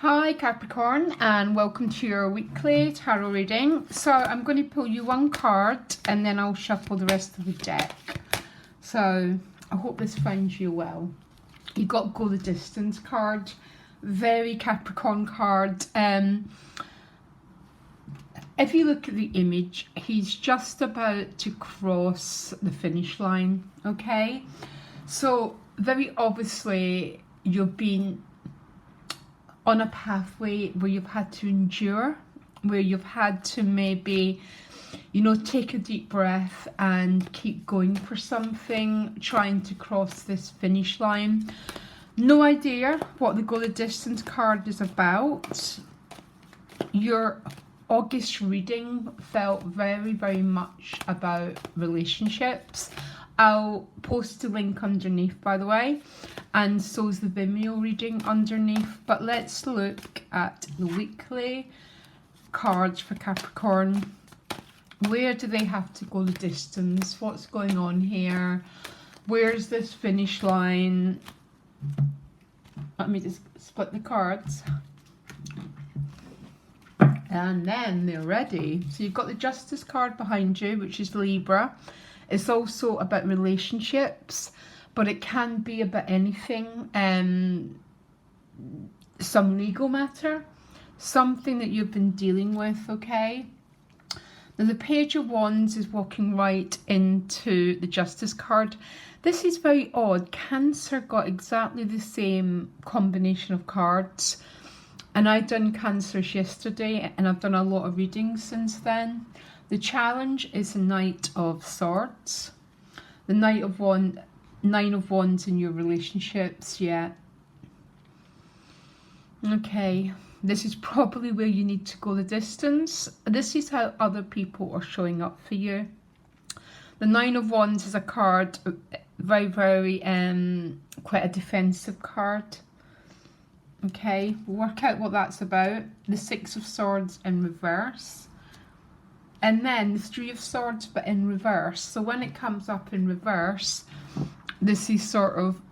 Hi Capricorn, and welcome to your weekly tarot reading. So I'm going to pull you one card and then I'll shuffle the rest of the deck. So I hope this finds you well. You got Go the Distance card, very Capricorn card. If you look at the image, he's just about to cross the finish line, okay? So very obviously you've been on a pathway where you've had to endure, where you've had to maybe, take a deep breath and keep going for something, trying to cross this finish line. No idea what the Go the Distance card is about. Your August reading felt very, very much about relationships. I'll post a link underneath, by the way, and so is the Vimeo reading underneath. But let's look at the weekly cards for Capricorn. Where do they have to go the distance? What's going on here? Where's this finish line? Let me just split the cards. And then they're ready. So you've got the Justice card behind you, which is Libra. It's also about relationships, but it can be about anything. Some legal matter, something that you've been dealing with, okay? Now the Page of Wands is walking right into the Justice card. This is very odd. Cancer got exactly the same combination of cards. And I've done Cancers yesterday, and I've done a lot of readings since then. The challenge is the Knight of Swords. The Nine of Wands in your relationships, yeah. Okay, this is probably where you need to go the distance. This is how other people are showing up for you. The Nine of Wands is a card, very, very, quite a defensive card. Okay, work out what that's about. The Six of Swords in reverse. And then the Three of Swords, but in reverse. So when it comes up in reverse, this is sort of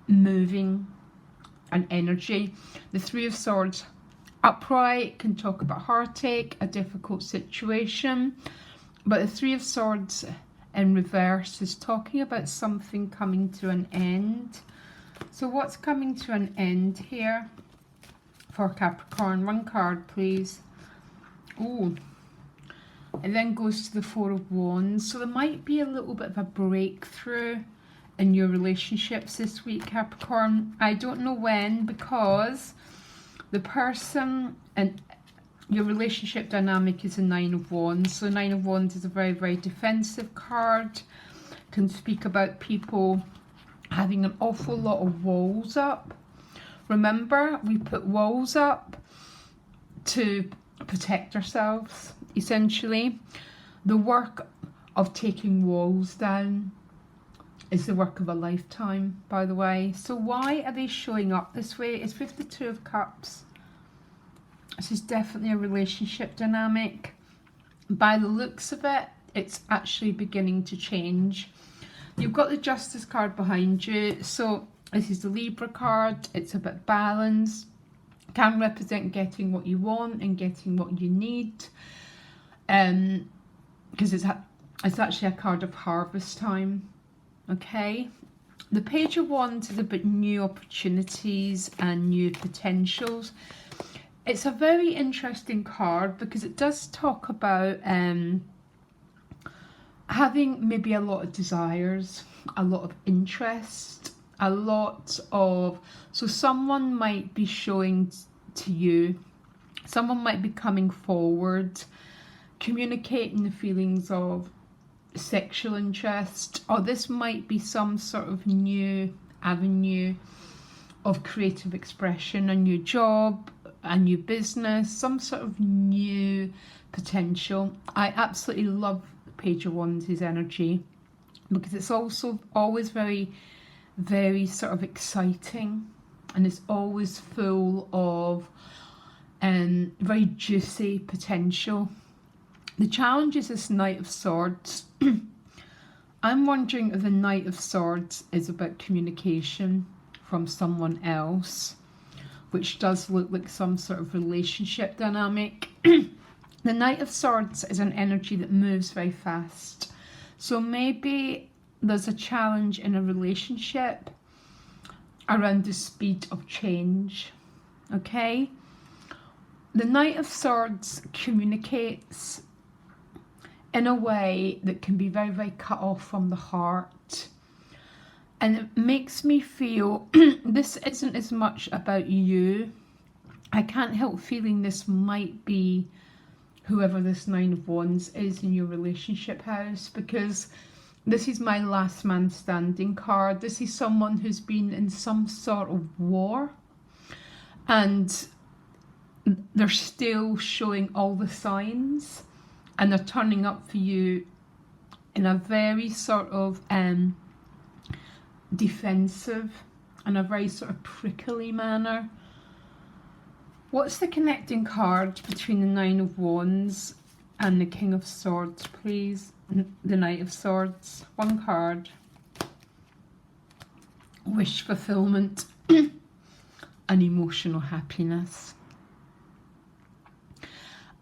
moving an energy. The Three of Swords upright can talk about heartache, a difficult situation. But the Three of Swords in reverse is talking about something coming to an end. So what's coming to an end here for Capricorn? One card, please. Oh. It then goes to the Four of Wands. So there might be a little bit of a breakthrough in your relationships this week, Capricorn. I don't know when, because the person and your relationship dynamic is a Nine of Wands. So Nine of Wands is a very, very defensive card. Can speak about people having an awful lot of walls up. Remember, we put walls up to protect ourselves. Essentially, the work of taking walls down is the work of a lifetime, by the way. So why are they showing up this way? It's with the Two of Cups. This is definitely a relationship dynamic. By the looks of it, it's actually beginning to change. You've got the Justice card behind you. So this is the Libra card. It's about balance. Can represent getting what you want and getting what you need. Because it's actually a card of harvest time. Okay. The Page of Wands is about new opportunities and new potentials. It's a very interesting card because it does talk about having maybe a lot of desires, a lot of interest, a lot of... So someone might be showing to you, someone might be coming forward, communicating the feelings of sexual interest, or this might be some sort of new avenue of creative expression, a new job, a new business, some sort of new potential. I absolutely love the Page of Wands' energy because it's also always very, very sort of exciting, and it's always full of very juicy potential. The challenge is this Knight of Swords. I'm wondering if the Knight of Swords is about communication from someone else. which does look like some sort of relationship dynamic. The Knight of Swords is an energy that moves very fast. So maybe there's a challenge in a relationship around the speed of change, okay? The Knight of Swords communicates in a way that can be very, very cut off from the heart. And it makes me feel this isn't as much about you. I can't help feeling this might be whoever this Nine of Wands is in your relationship house, because this is my last man standing card. This is someone who's been in some sort of war, and they're still showing all the signs, and they're turning up for you in a very sort of defensive and a very sort of prickly manner. What's the connecting card between the Nine of Wands and the King of Swords, please? The Knight of Swords. One card. Wish fulfillment and emotional happiness.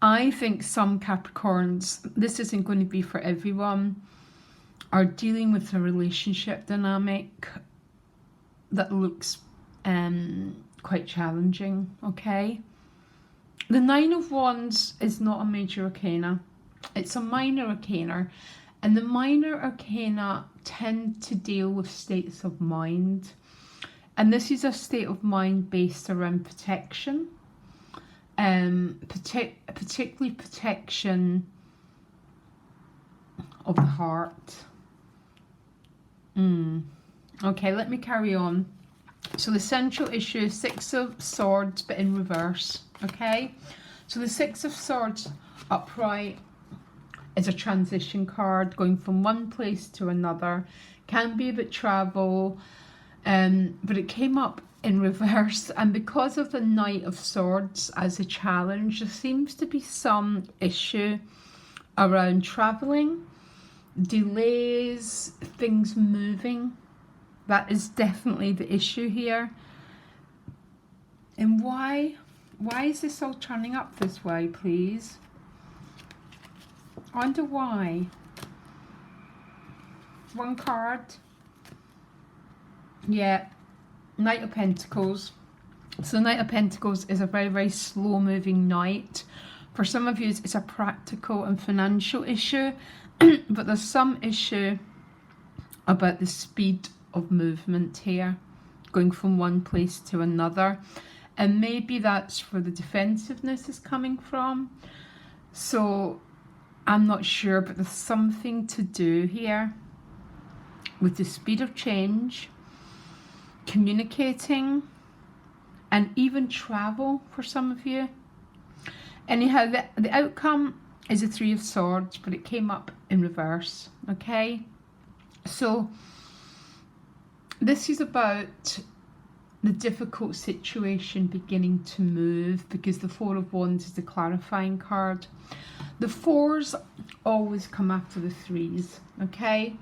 I think some Capricorns, this isn't going to be for everyone, are dealing with a relationship dynamic that looks quite challenging, okay? The Nine of Wands is not a major arcana. It's a minor arcana, and the minor arcana tend to deal with states of mind. And this is a state of mind based around protection. Particularly protection of the heart. Okay, let me carry on. So the central issue is Six of Swords, but in reverse. Okay, so the Six of Swords upright is a transition card, going from one place to another. Can be about travel, but it came up in reverse, and because of the Knight of Swords as a challenge, there seems to be some issue around travelling, delays, things moving. That is definitely the issue here. And why is this all turning up this way, please? I wonder why. One card. Yeah. Knight of Pentacles. So the Knight of Pentacles is a very, very slow moving knight. For some of you, it's a practical and financial issue, but there's some issue about the speed of movement here, going from one place to another. And maybe that's where the defensiveness is coming from. So I'm not sure, but there's something to do here with the speed of change, communicating, and even travel for some of you. Anyhow, the outcome is a Three of Swords, but it came up in reverse, okay? So this is about the difficult situation beginning to move, because the Four of Wands is the clarifying card. The fours always come after the threes, okay?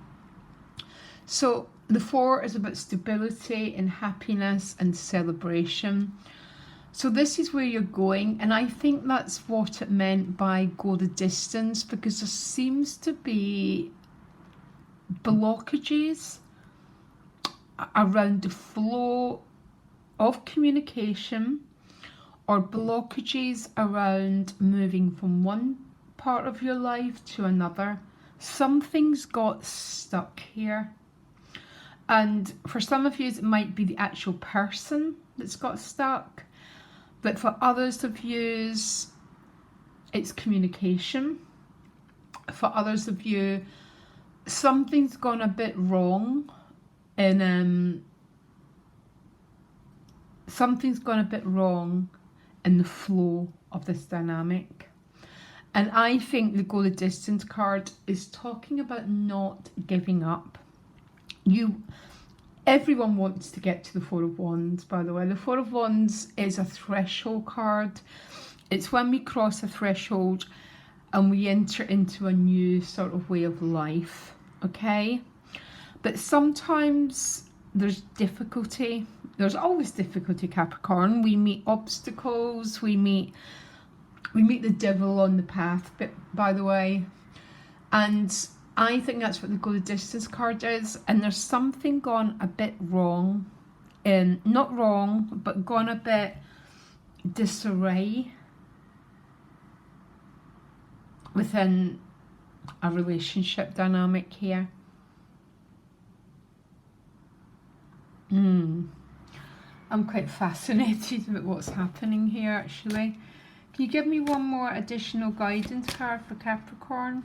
So the four is about stability and happiness and celebration. So this is where you're going, and I think that's what it meant by go the distance, because there seems to be blockages around the flow of communication, or blockages around moving from one part of your life to another. Something's got stuck here. And for some of you, it might be the actual person that's got stuck. But for others of you, it's communication. For others of you, something's gone a bit wrong in the flow of this dynamic. And I think the go the distance card is talking about not giving up. Everyone wants to get to the Four of Wands, by the way. The Four of Wands is a threshold card. It's when we cross a threshold and we enter into a new sort of way of life, okay? But sometimes there's difficulty There's always difficulty, Capricorn. We meet obstacles, we meet the devil on the path, but by the way. And I think that's what the Go the Distance card is. And there's something gone a bit wrong. Not wrong, but gone a bit disarray within a relationship dynamic here. I'm quite fascinated with what's happening here, actually. Can you give me one more additional guidance card for Capricorn?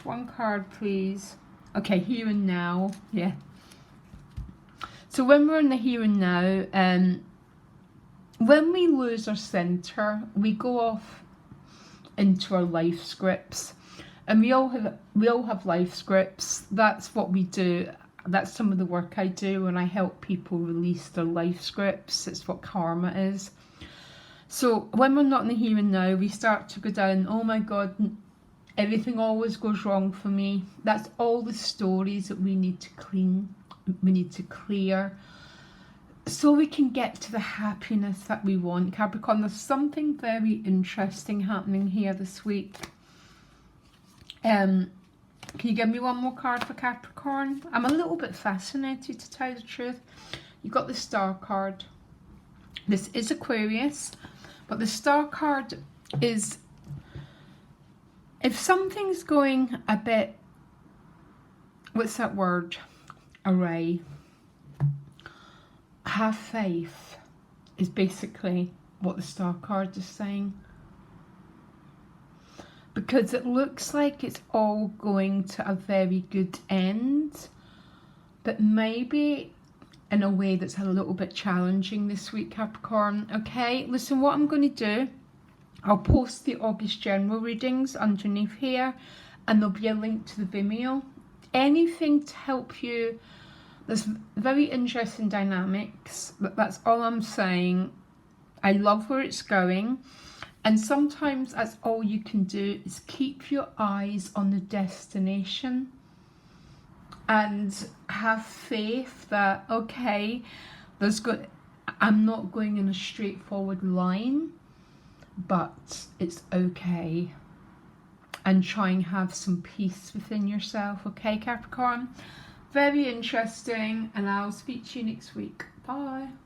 One card, please. Okay, here and now. Yeah. So when we're in the here and now, when we lose our centre, we go off into our life scripts. And we all have life scripts. That's what we do. That's some of the work I do when I help people release their life scripts. It's what karma is. So when we're not in the here and now, we start to go down, oh my God, everything always goes wrong for me. That's all the stories that we need to clean, we need to clear, so we can get to the happiness that we want. Capricorn, there's something very interesting happening here this week. Can you give me one more card for Capricorn? I'm a little bit fascinated, to tell you the truth. You've got the Star card. This is Aquarius, but the Star card is, if something's going a bit, what's that word? Array. Have faith is basically what the Star card is saying. Because it looks like it's all going to a very good end, but maybe in a way that's a little bit challenging this week, Capricorn. Okay, listen, what I'm going to do, I'll post the August general readings underneath here, and there'll be a link to the Vimeo. Anything to help you. There's very interesting dynamics, but that's all I'm saying. I love where it's going. And sometimes that's all you can do, is keep your eyes on the destination and have faith that, okay, I'm not going in a straightforward line, but it's okay. And try and have some peace within yourself, okay, Capricorn? Very interesting, and I'll speak to you next week. Bye.